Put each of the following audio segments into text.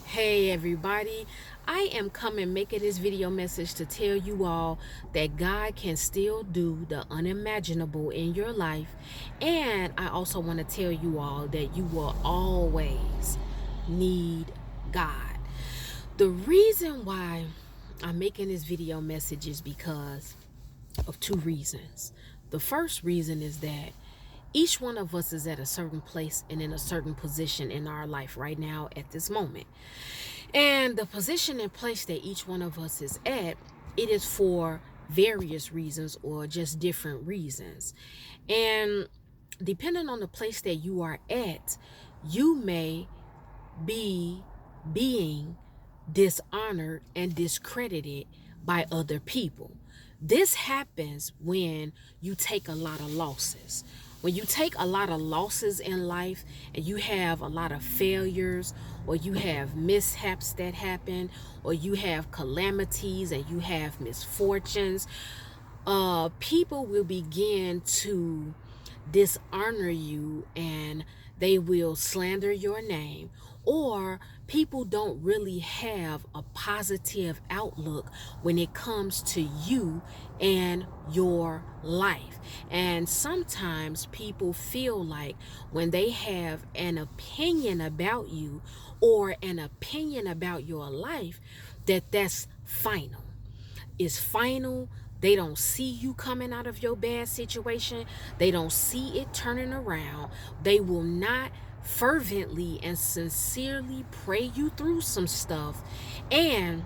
Hey everybody, I am coming making this video message to tell you all that God can still do the unimaginable in your life. And I also want to tell you all that you will always need God. The reason why I'm making this video message is because of two reasons. The first reason is that each one of us is at a certain place and in a certain position in our life right now at this moment. And the position and place that each one of us is at, it is for various reasons or just different reasons. And depending on the place that you are at, you may be being dishonored and discredited by other people. This happens when you take a lot of losses. When you take a lot of losses in life and you have a lot of failures, or you have mishaps that happen, or you have calamities and you have misfortunes, people will begin to dishonor you and they will slander your name, or people don't really have a positive outlook when it comes to you and your life. And sometimes people feel like when they have an opinion about you or an opinion about your life, that that's final. Is final. They don't see you coming out of your bad situation. They don't see it turning around. They will not fervently and sincerely pray you through some stuff. And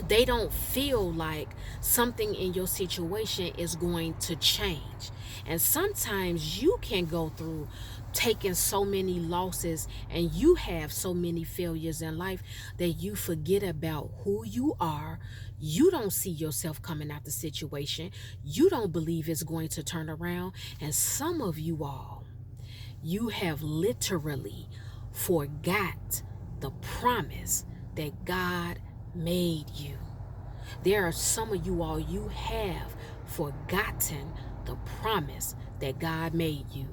they don't feel like something in your situation is going to change. And sometimes you can go through taking so many losses and you have so many failures in life that you forget about who you are. You don't see yourself coming out the situation. You don't believe it's going to turn around. And some of you all, you have literally forgot the promise that God made you. There are some of you all, you have forgotten the promise that God made you.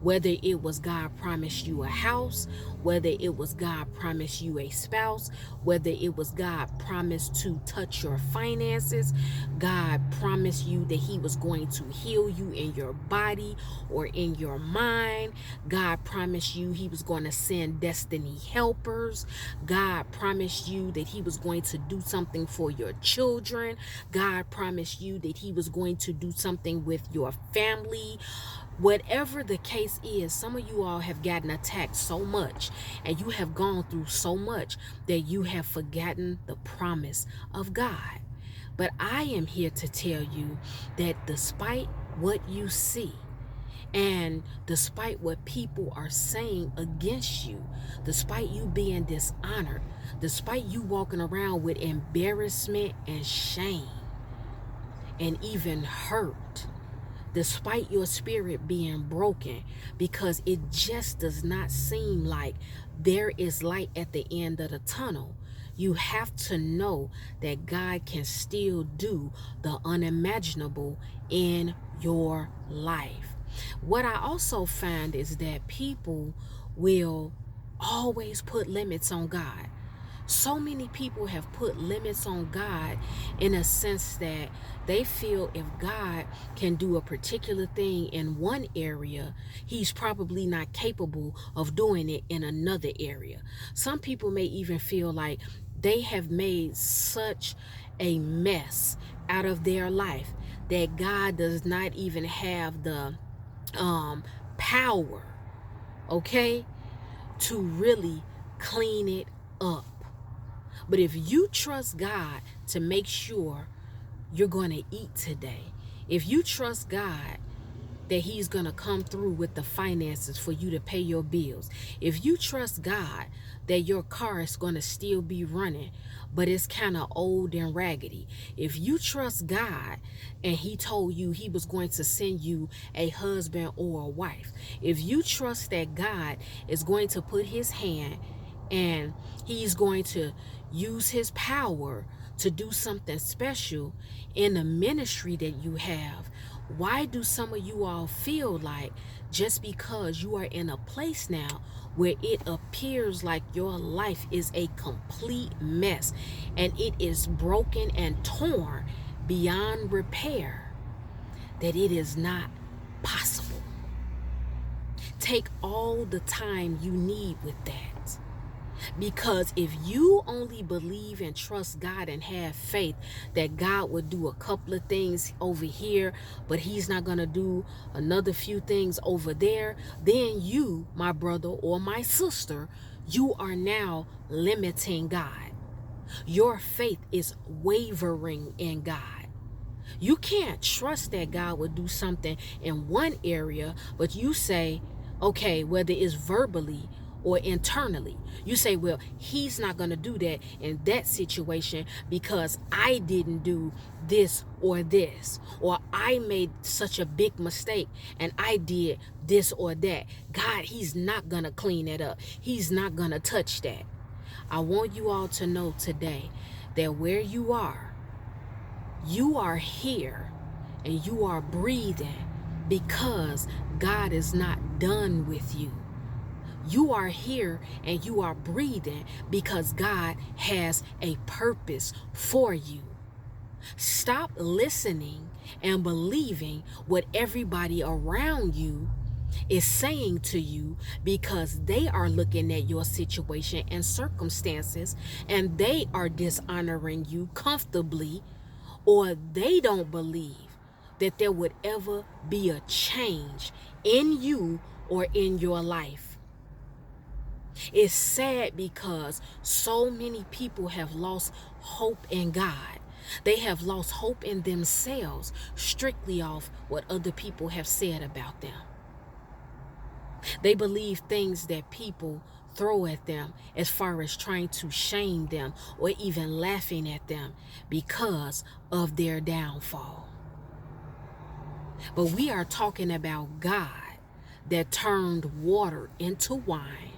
Whether it was God promised you a house, whether it was God promised you a spouse, whether it was God promised to touch your finances, God promised you that he was going to heal you in your body or in your mind. God promised you he was going to send destiny helpers. God promised you that he was going to do something for your children. God promised you that he was going to do something with your family. Whatever the case is, some of you all have gotten attacked so much and you have gone through so much that you have forgotten the promise of God. But I am here to tell you that despite what you see, and despite what people are saying against you, despite you being dishonored, despite you walking around with embarrassment and shame and even hurt, despite your spirit being broken, because it just does not seem like there is light at the end of the tunnel, you have to know that God can still do the unimaginable in your life. What I also find is that people will always put limits on God. So many people have put limits on God in a sense that they feel if God can do a particular thing in one area, he's probably not capable of doing it in another area. Some people may even feel like they have made such a mess out of their life that God does not even have the power, okay, to really clean it up. But if you trust God to make sure you're going to eat today, if you trust God that he's going to come through with the finances for you to pay your bills, if you trust God that your car is going to still be running, but it's kind of old and raggedy, if you trust God and he told you he was going to send you a husband or a wife, if you trust that God is going to put his hand and he's going to use his power to do something special in the ministry that you have, Why do some of you all feel like just because you are in a place now where it appears like your life is a complete mess and it is broken and torn beyond repair, that it is not possible? Take all the time you need with that. Because if you only believe and trust God and have faith that God would do a couple of things over here, but he's not going to do another few things over there, then you, my brother or my sister, you are now limiting God. Your faith is wavering in God. You can't trust that God would do something in one area, but you say, okay, whether it's verbally or internally, you say, well, he's not going to do that in that situation because I didn't do this, or I made such a big mistake and I did this or that. God, he's not going to clean it up. He's not going to touch that. I want you all to know today that where you are here and you are breathing because God is not done with you. You are here and you are breathing because God has a purpose for you. Stop listening and believing what everybody around you is saying to you, because they are looking at your situation and circumstances and they are dishonoring you comfortably, or they don't believe that there would ever be a change in you or in your life. It's sad because so many people have lost hope in God. They have lost hope in themselves strictly off what other people have said about them. They believe things that people throw at them as far as trying to shame them or even laughing at them because of their downfall. But we are talking about God that turned water into wine.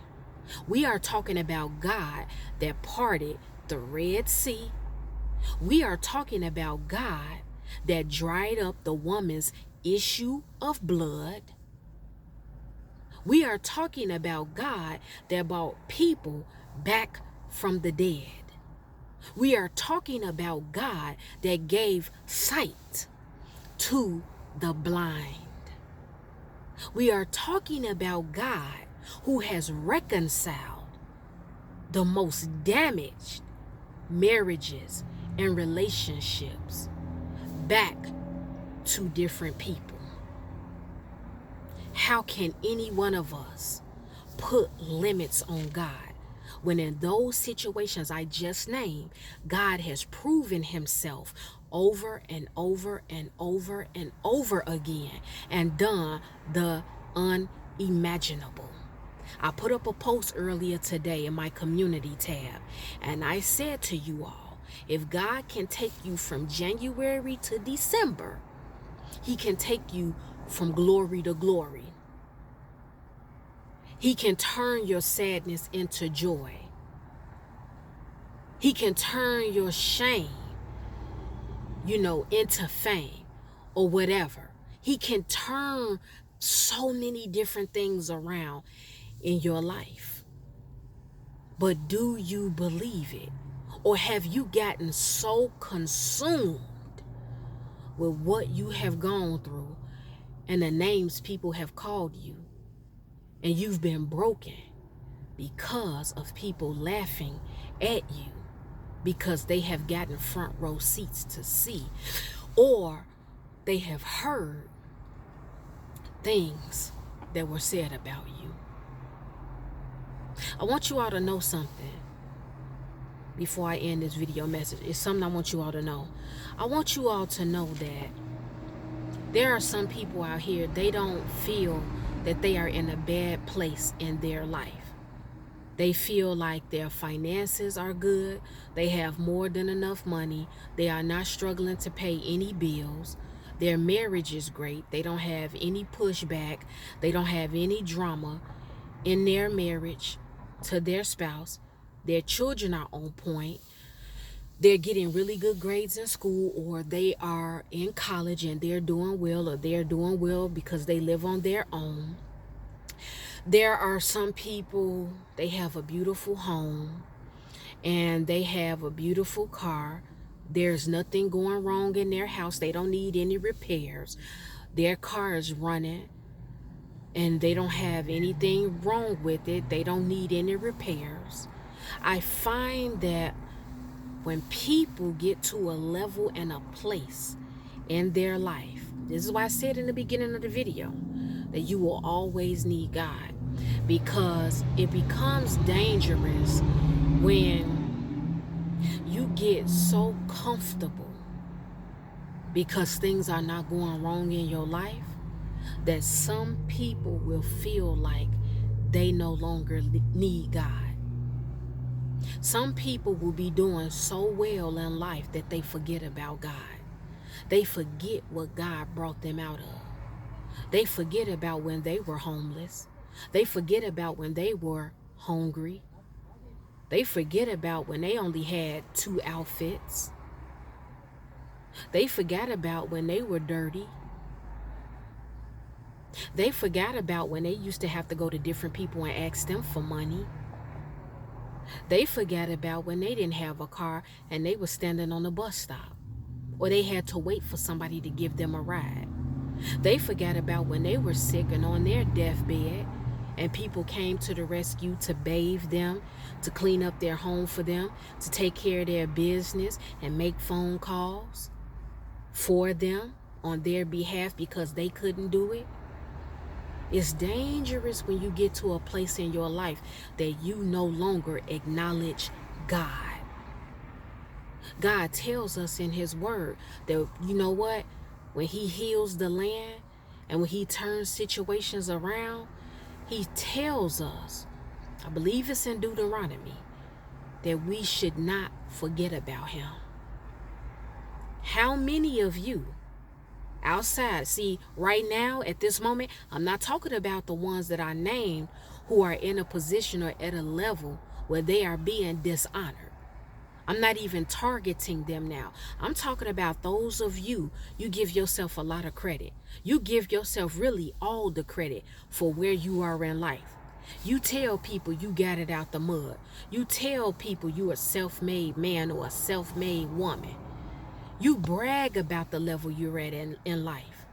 We are talking about God that parted the Red Sea. We are talking about God that dried up the woman's issue of blood. We are talking about God that brought people back from the dead. We are talking about God that gave sight to the blind. We are talking about God who has reconciled the most damaged marriages and relationships back to different people. How can any one of us put limits on God when in those situations I just named, God has proven himself over and over and over and over again and done the unimaginable? I put up a post earlier today in my community tab, and I said to you all, if God can take you from January to December, he can take you from glory to glory. He can turn your sadness into joy. He can turn your shame, into fame or whatever. He can turn so many different things around in your life. But do you believe it? Or have you gotten so consumed with what you have gone through and the names people have called you, and you've been broken because of people laughing at you because they have gotten front row seats to see, or they have heard things that were said about you? I want you all to know something before I end this video message. It's something I want you all to know. I want you all to know that there are some people out here, they don't feel that they are in a bad place in their life. They feel like their finances are good. They have more than enough money. They are not struggling to pay any bills. Their marriage is great. They don't have any pushback. They don't have any drama in their marriage to their spouse. Their children are on point. they're getting really good grades in school, or they are in college and they're doing well, or they're doing well because they live on their own. There are some people, they have a beautiful home and they have a beautiful car. There's nothing going wrong in their house. They don't need any repairs. Their car is running and they don't have anything wrong with it. They don't need any repairs. I find that when people get to a level and a place in their life, this is why I said in the beginning of the video that you will always need God, because it becomes dangerous when you get so comfortable because things are not going wrong in your life that some people will feel like they no longer need God. Some people will be doing so well in life that they forget about God. They forget what God brought them out of. They forget about when they were homeless. They forget about when they were hungry. They forget about when they only had 2 outfits. They forgot about when they were dirty. They forgot about when they used to have to go to different people and ask them for money. They forgot about when they didn't have a car and they were standing on the bus stop, or they had to wait for somebody to give them a ride. They forgot about when they were sick and on their deathbed and people came to the rescue to bathe them, to clean up their home for them, to take care of their business and make phone calls for them on their behalf because they couldn't do it. It's dangerous when you get to a place in your life that you no longer acknowledge God. God tells us in his word that, you know what, when he heals the land and when he turns situations around, he tells us, I believe it's in Deuteronomy, that we should not forget about him. How many of you outside, see, right now at this moment, I'm not talking about the ones that I named who are in a position or at a level where they are being dishonored. I'm not even targeting them now. I'm talking about those of you, you give yourself a lot of credit. You give yourself really all the credit for where you are in life. You tell people you got it out the mud. You tell people you a self-made man or a self-made woman. You brag about the level you're at in life.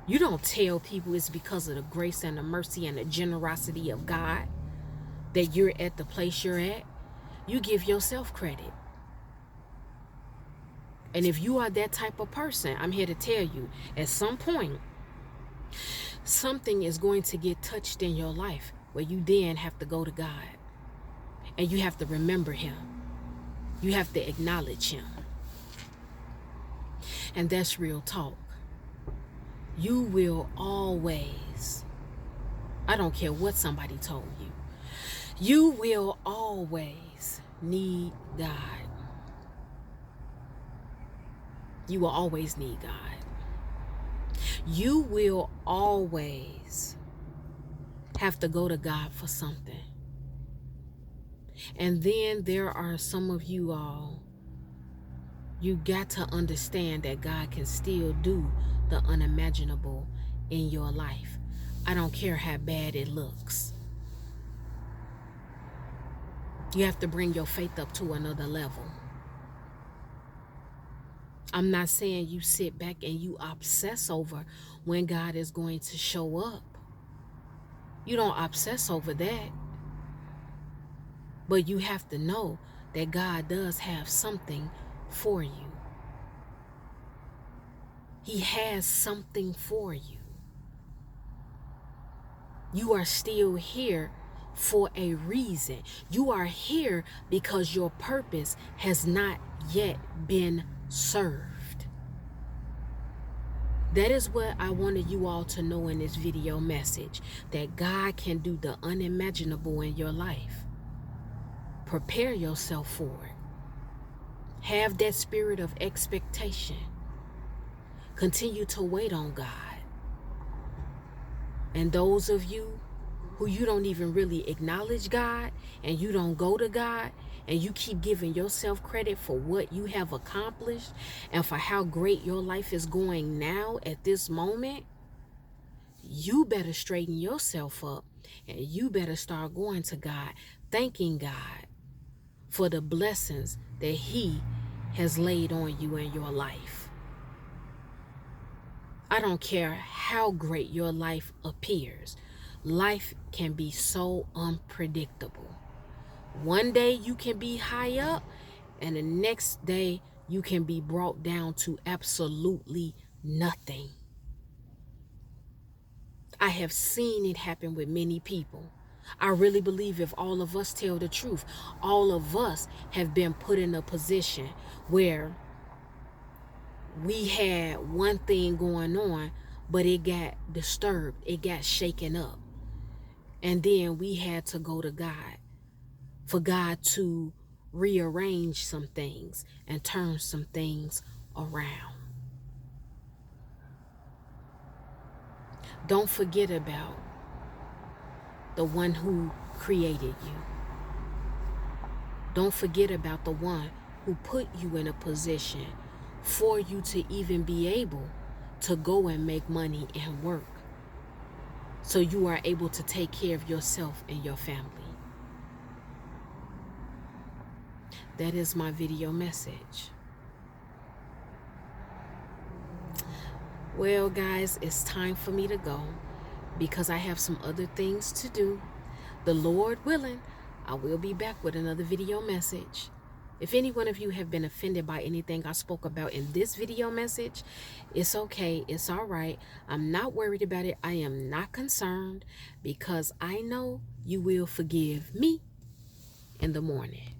You don't tell people it's because of the grace and the mercy and the generosity of God that you're at the place you're at. You give yourself credit. And if you are that type of person, I'm here to tell you, at some point, something is going to get touched in your life where you then have to go to God. And you have to remember him. You have to acknowledge him. And that's real talk. You will always, I don't care what somebody told you, you will always need God. You will always need God. You will always have to go to God for something. And then there are some of you all, you got to understand that God can still do the unimaginable in your life. I don't care how bad it looks. You have to bring your faith up to another level. I'm not saying you sit back and you obsess over when God is going to show up. You don't obsess over that. But you have to know that God does have something for you. He has something for you. You are still here for a reason. You are here because your purpose has not yet been served. That is what I wanted you all to know in this video message, that God can do the unimaginable in your life. Prepare yourself for it. Have that spirit of expectation. Continue to wait on God. And those of you who you don't even really acknowledge God and you don't go to God, and you keep giving yourself credit for what you have accomplished and for how great your life is going now at this moment, you better straighten yourself up and you better start going to God, thanking God for the blessings that He has laid on you in your life. I don't care how great your life appears. Life can be so unpredictable. One day you can be high up, and the next day you can be brought down to absolutely nothing. I have seen it happen with many people. I really believe if all of us tell the truth, all of us have been put in a position where we had one thing going on, but it got disturbed, it got shaken up. And then we had to go to God for God to rearrange some things and turn some things around. Don't forget about the one who created you. Don't forget about the one who put you in a position for you to even be able to go and make money and work, so you are able to take care of yourself and your family. That is my video message. Well, guys, it's time for me to go because I have some other things to do. The Lord willing, I will be back with another video message. If any one of you have been offended by anything I spoke about in this video message, it's okay. It's all right. I'm not worried about it. I am not concerned because I know you will forgive me in the morning.